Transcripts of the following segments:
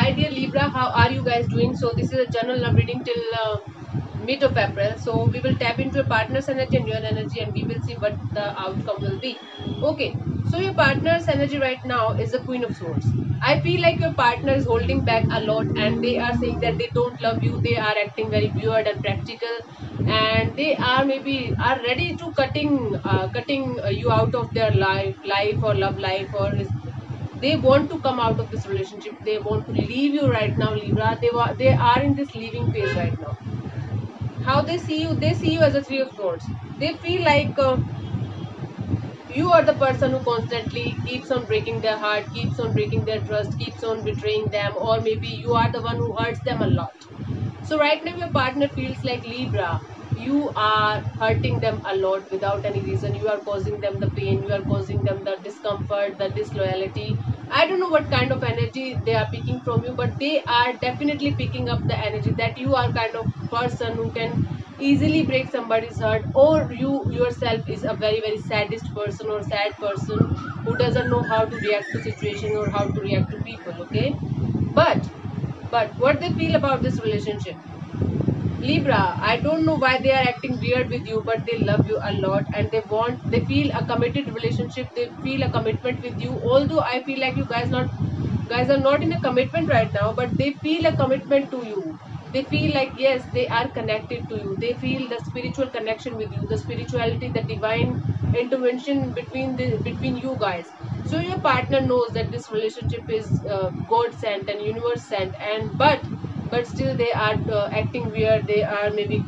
Hi dear Libra, how are you guys doing? So this is a general love reading till mid of April. So we will tap into your partner's energy and your energy, and we will see what the outcome will be. Okay, so your partner's energy right now is the Queen of Swords. I feel like your partner is holding back a lot, and they are saying that they don't love you. They are acting very weird and practical, and they are maybe are ready to cutting you out of their life or love life, or they want to come out of this relationship. They want to leave you right now, Libra. They are in this leaving phase right now. How they see you as a Three of Swords. They feel like you are the person who constantly keeps on breaking their heart, keeps on breaking their trust, keeps on betraying them, or maybe you are the one who hurts them a lot. So right now your partner feels like, Libra, you are hurting them a lot without any reason. You are causing them the pain, you are causing them the discomfort, the disloyalty. I don't know what kind of energy they are picking from you, but they are definitely picking up the energy that you are kind of person who can easily break somebody's heart, or you yourself is a very saddest person or sad person who doesn't know how to react to situation or how to react to people. Okay, but what they feel about this relationship, Libra, I don't know why they are acting weird with you, but they love you a lot and they feel a committed relationship. They feel a commitment with you. Although I feel like you guys are not in a commitment right now, but they feel a commitment to you. They feel like, yes, they are connected to you. They feel the spiritual connection with you, the spirituality, the divine intervention between you guys. So your partner knows that this relationship is God sent and universe sent, and but still they are acting weird. They are maybe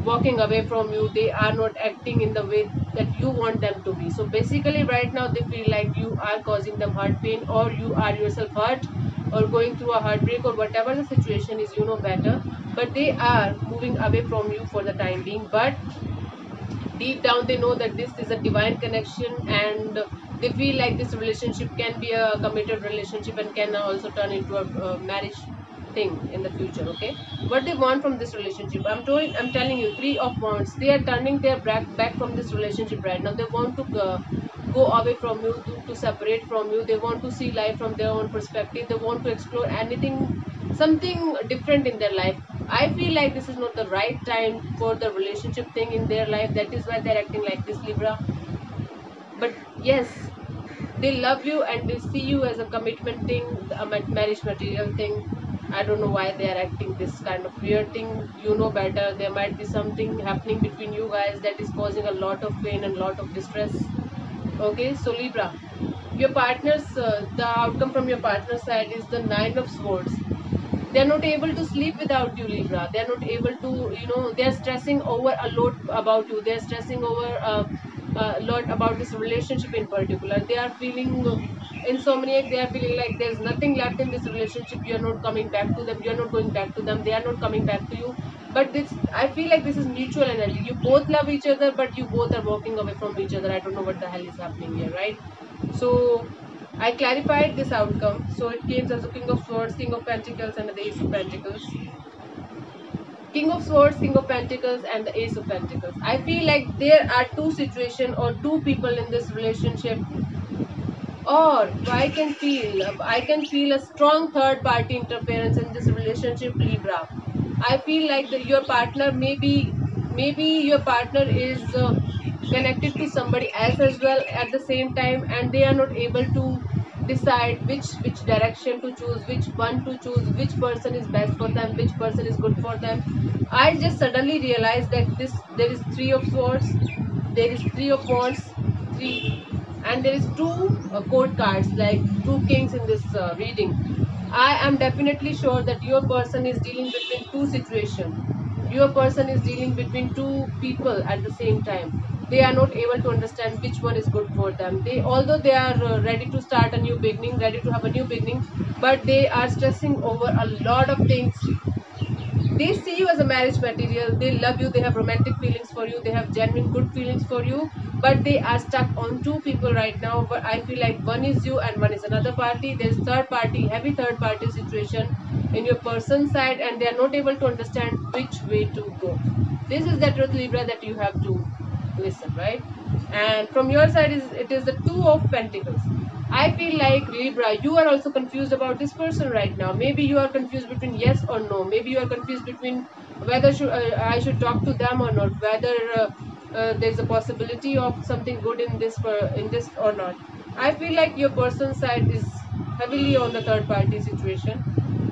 walking away from you. They are not acting in the way that you want them to be. So basically right now they feel like you are causing them heart pain, or you are yourself hurt, or going through a heartbreak, or whatever the situation is, you know better. But they are moving away from you for the time being, but deep down they know that this is a divine connection, and they feel like this relationship can be a committed relationship and can also turn into a marriage thing in the future. Okay, what they want from this relationship, I'm telling you, Three of Wands, they are turning their back from this relationship right now. They want to go away from you, to separate from you. They want to see life from their own perspective. They want to explore anything, something different in their life. I feel like this is not the right time for the relationship thing in their life. That is why they're acting like this, Libra. But yes, they love you and they see you as a commitment thing, a marriage material thing. I don't know why they are acting this kind of weird thing. You know better. There might be something happening between you guys that is causing a lot of pain and lot of distress. Okay, so Libra, your partner's the outcome from your partner's side is the Nine of Swords. They're not able to sleep without you, Libra. They're not able to, they're stressing over a lot about you. They're stressing over a lot about this relationship in particular. They are feeling insomniac. They are feeling like there's nothing left in this relationship. You're not coming back to them. You're not going back to them. They are not coming back to you. But this, I feel like this is mutual energy. You both love each other, but you both are walking away from each other. I don't know what the hell is happening here, right? So I clarified this outcome. So it came as a King of Swords, King of Pentacles, and the Ace of Pentacles. King of Swords, King of Pentacles, and the Ace of Pentacles. I feel like there are two situations or two people in this relationship, or I can feel a strong third party interference in this relationship, Libra. I feel like your partner, maybe your partner is connected to somebody else as well at the same time, and they are not able to decide which direction to choose, which one to choose, which person is best for them, which person is good for them. I just suddenly realized that this there is Three of Swords, there is Three of Wands, three, and there is two court cards, like two kings in this reading. I am definitely sure that your person is dealing between two situations. Your person is dealing between two people at the same time. They are not able to understand which one is good for them. They, although they are ready to start a new beginning, ready to have a new beginning, but they are stressing over a lot of things. They see you as a marriage material. They love you. They have romantic feelings for you. They have genuine good feelings for you. But they are stuck on two people right now. But I feel like one is you and one is another party. There's third party, heavy third party situation in your person's side, and they are not able to understand which way to go. This is the truth, Libra, that you have to listen, right? And from your side is, it is the Two of Pentacles. I feel like Libra, you are also confused about this person right now. Maybe you are confused between yes or no. Maybe you are confused between whether I should talk to them or not. Whether there's a possibility of something good in this or not. I feel like your person's side is heavily on the third party situation,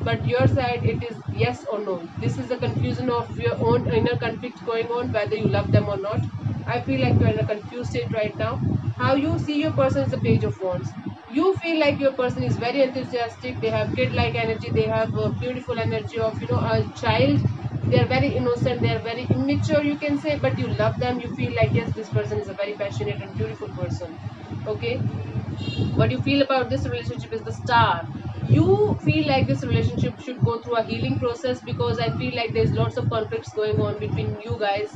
but your side it is yes or no. This is a confusion of your own inner conflict going on, whether you love them or not. I feel like you're in a confused state right now. How you see your person is a page of wands. You feel like your person is very enthusiastic, they have kid like energy, they have a beautiful energy of a child. They are very innocent, they are very immature, you can say, but you love them. You feel like yes, this person is a very passionate and beautiful person. Okay, what you feel about this relationship is the star. You feel like this relationship should go through a healing process, because I feel like there's lots of conflicts going on between you guys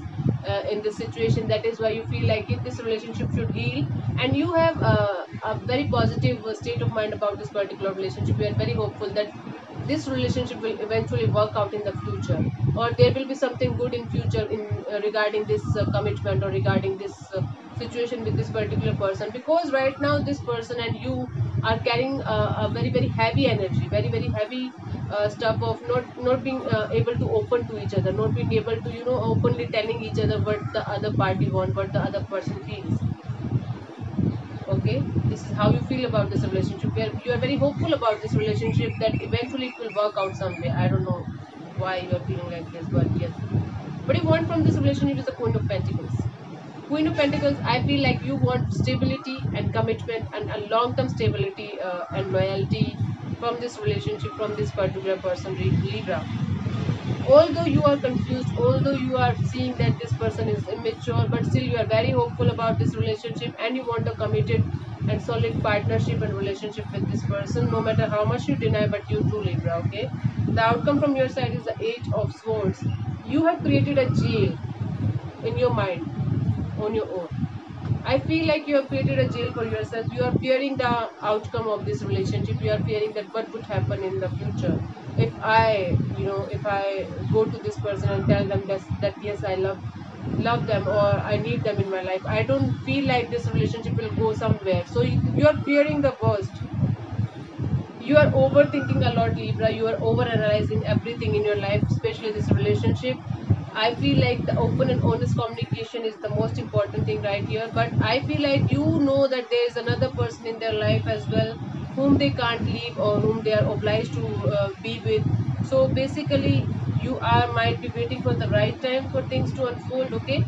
in this situation. That is why you feel like if this relationship should heal, and you have a very positive state of mind about this particular relationship. You are very hopeful that this relationship will eventually work out in the future, or there will be something good in future in regarding this commitment, or regarding this situation with this particular person. Because right now this person and you are carrying a very very heavy energy, very very heavy stuff of not being able to open to each other, not being able to openly telling each other what the other party want, what the other person feels. Okay, this is how you feel about this relationship. You are very hopeful about this relationship, that eventually it will work out someday. I don't know why you are feeling like this, but yes, what you want from this relationship is the Queen of Pentacles. Queen of Pentacles, I feel like you want stability and commitment, and a long-term stability and loyalty from this relationship, from this particular person, Libra. Although you are confused, although you are seeing that this person is immature, but still you are very hopeful about this relationship, and you want a committed and solid partnership and relationship with this person, no matter how much you deny, but you do, Libra. Okay, the outcome from your side is the Eight of Swords. You have created a jail in your mind on your own. I feel like you have created a jail for yourself. You are fearing the outcome of this relationship. You are fearing that what would happen in the future if if I go to this person and tell them that yes, I love them, or I need them in my life. I don't feel like this relationship will go somewhere. So you are fearing the worst. You are overthinking a lot, Libra. You are overanalyzing everything in your life, especially this relationship. I feel like the open and honest communication is the most important thing right here. But I feel like you know that there is another person in their life as well, whom they can't leave, or whom they are obliged to be with. So basically, you are might be waiting for the right time for things to unfold. Okay,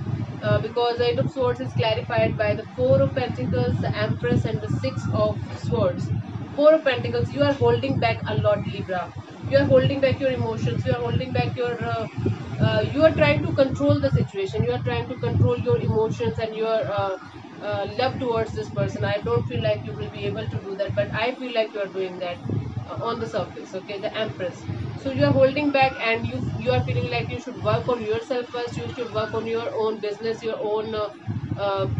because the Eight of Swords is clarified by the Four of Pentacles, the Empress, and the Six of Swords. Four of Pentacles, you are holding back a lot, Libra. You are holding back your emotions. You are holding back your. You are trying to control the situation. You are trying to control your emotions and your love towards this person. I don't feel like you will be able to do that, but I feel like you are doing that on the surface. Okay, the Empress. So you are holding back, and you are feeling like you should work on yourself first. You should work on your own business, your own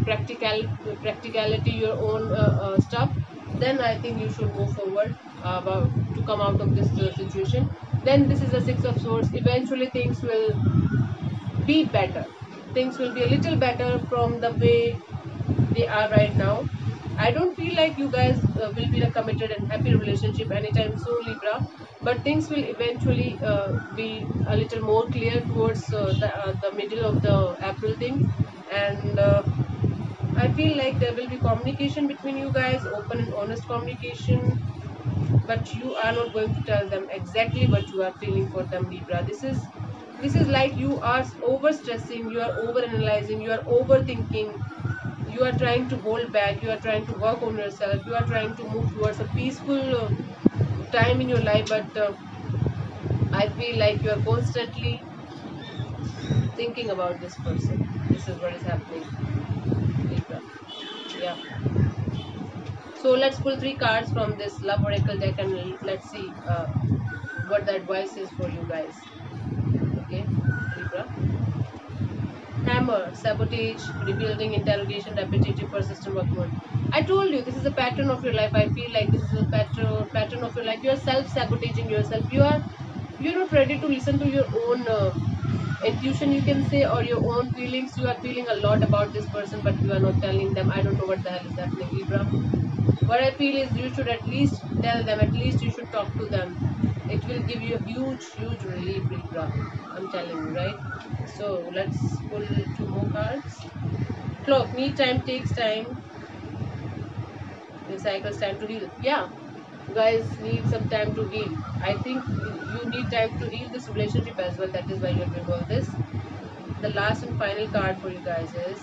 practicality, your own stuff. Then I think you should move forward about to come out of this situation. Then this is the Six of Swords. Eventually things will be better. Things will be a little better from the way they are right now. I don't feel like you guys will be in a committed and happy relationship anytime soon, Libra. But things will eventually be a little more clear towards the middle of the April thing, and I feel like there will be communication between you guys, open and honest communication, but you are not going to tell them exactly what you are feeling for them, Libra. This is like you are over stressing, you are over analyzing, you are overthinking, you are trying to hold back, you are trying to work on yourself, you are trying to move towards a peaceful time in your life, but I feel like you are constantly thinking about this person. This is what is happening, Libra. Yeah. So let's pull three cards from this Love Oracle deck, and let's see what the advice is for you guys. Okay, Libra. Hammer, sabotage, rebuilding, interrogation, repetitive, persistent work mode. I told you this is a pattern of your life. I feel like this is a pattern of your life. You are self sabotaging yourself. You're not ready to listen to your own intuition you can say, or your own feelings. You are feeling a lot about this person, but you are not telling them. I don't know what the hell is happening, Libra. What I feel is you should at least tell them, at least you should talk to them. It will give you a huge relief, Libra. I'm telling you, right? So let's pull 2 more cards. Clock, need time, takes time. The cycle's time to heal. Yeah, you guys need some time to heal. I think you need time to heal this relationship as well. That is why you're doing all this. The last and final card for you guys is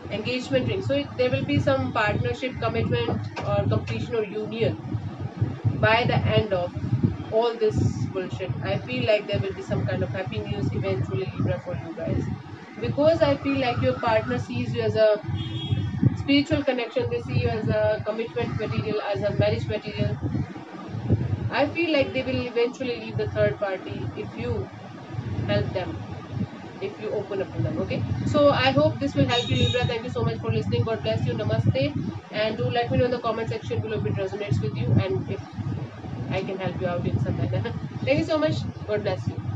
engagement ring. So there will be some partnership, commitment, or completion or union by the end of all this bullshit. I feel like there will be some kind of happy news eventually, Libra, for you guys, because I feel like your partner sees you as a spiritual connection. They see you as a commitment material, as a marriage material. I feel like they will eventually leave the third party if you help them, if you open up to them. Okay, so I hope this will help you, Libra. Thank you so much for listening. God bless you. Namaste. And do let me know in the comment section below if it resonates with you and if I can help you out in some manner. Thank you so much. God bless you.